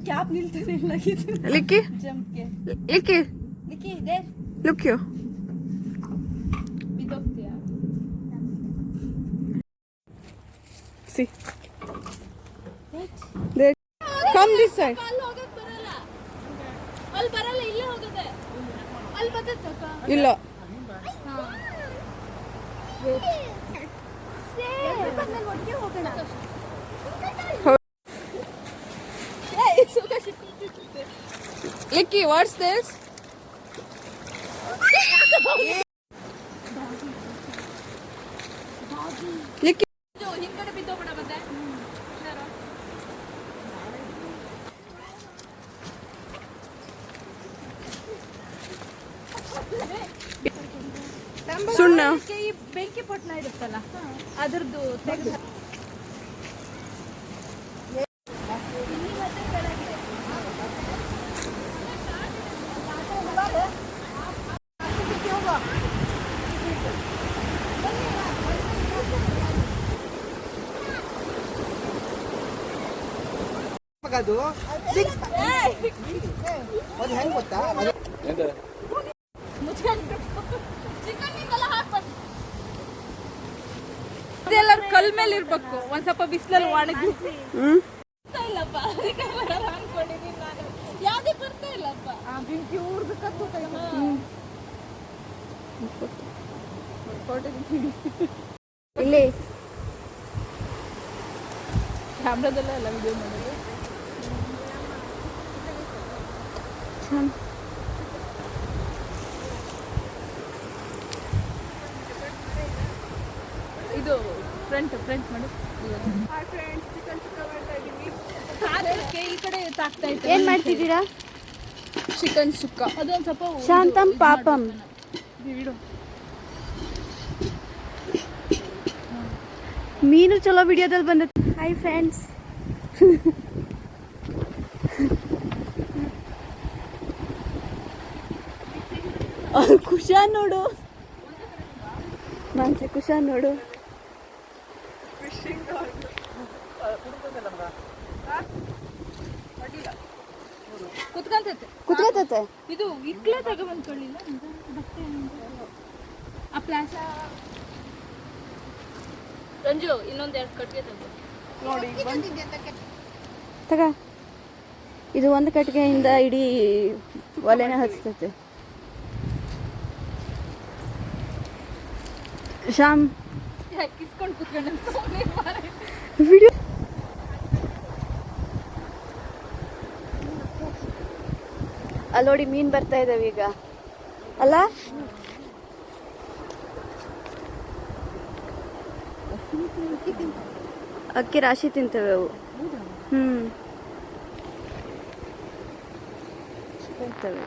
Cap ನಿಲ್ತಾನೆ ಇಲ್ಲ Licky? ಜಂಪ್ಗೆ Licky? ಲಿಕ್ಕಿ ಇದೆ Look you. ಬಿದ್ದೋಗ್ತೀಯಾ See. There. Come this side. ಅಲ್ಲಿ ಹೋಗಕ್ ಬರಲ್ಲ ಅಲ್ಲಿ ಬರಲ್ಲ ಇಲ್ಲೇ ಹೋಗುತ್ತೆ ಅಲ್ಲಿ ಬರ್ತಕ್ಕ ಇಲ್ಲ. ಒಟ್ಟಿಗೆ ಹೋಗೋಣ Licky, what's this? Licky. ಹಿಂಗಡೆ ಬಿದ್ದೋಗ್ಬಿಡ ಮತ್ತೆ ಸುಣ್ಣ. ಈ ಬೆಂಕಿ ಪೊಟ್ಲ ಇರುತ್ತಲ್ಲ ಅದ್ರದ್ದು ತೆಗೆದು ಅದು ಅದು ಹೆಂಗ್ ಗೊತ್ತಾ ಎಲ್ಲರೂ ಕಲ್ ಮೇಲೆ ಇರ್ಬೇಕು ಒಂದ್ ಸ್ವಲ್ಪ ಬಿಸಿಲಲ್ಲಿ ಒಣಗಿ ಹ್ಮ್. ಇಲ್ಲಪ್ಪ ಅದಕ್ಕೆ ಬರಲ್ಲ ಅನ್ಕೊಂಡಿದ್ದೀನಿ ನಾನು ಯಾವ್ದೇ ಬರ್ತಾ ಇಲ್ಲಪ್ಪ ಬೆಂಕಿ ಊರ್ದು ಕದ್ದು ಇಲ್ಲಿ ಕ್ಯಾಮ್ರಾದಲ್ಲೇ ಎಲ್ಲ ವಿಡಿಯೋ ಮಾಡಿದ್ರು ಇದು ಫ್ರಂಟ್ ಮಾಡಿ ಈ ಕಡೆ ತಾಕ್ತಾ ಇತ್ತು ಏನ್ ಮಾಡ್ತಿದ್ದೀರಾ? ಚಿಕನ್ ಸುಕ್ಕ ಅದೊಂದು ಸ್ವಲ್ಪ ಶಾಂತಂ ಪಾಪಂ. ಇಡು ಮೀನು ಚಲೋ ವಿಡಿಯೋದಲ್ಲಿ ಬಂದೈತೆ. Hi friends. ಕುಶಾನ್ ನೋಡು, ಮಾನ್ಸಿ ಕುಶಾನ್ ನೋಡು. ಕುತ್ಕೋತೈತೆ. ಇದು ಇಕ್ಲೇ ತಗೊಂಡ್ಕೊಳ್ಳಿಲ್ಲ ಬಟ್ಟೆ ಆ ಪ್ಲಾಸ ರಂಜು ಇನ್ನೊಂದೆರಡು ಕಟ್ಟಿಗೆ ತಗೋ ನೋಡಿ ತಗ. ಇದು ಒಂದು ಕಟ್ಟಿಗೆಯಿಂದ ಇಡೀ ಒಲೆನ ಹಚ್ತೈತೆ. ಶ್ಯಾಮ್ ಕಿಸ್ಕೊಂಡು ಕುತ್ಕೊಂಡು ವಿಡಿಯೋ ಅಲ್ಲಿ ನೋಡಿ ಮೀನು ಬರ್ತಾ ಇದಾವೆ ಈಗ ಅಲ್ಲ. ಅಕ್ಕಿ ರಾಶಿ ತಿಂತವೆ ಅವು. ತಿಂತವೆ.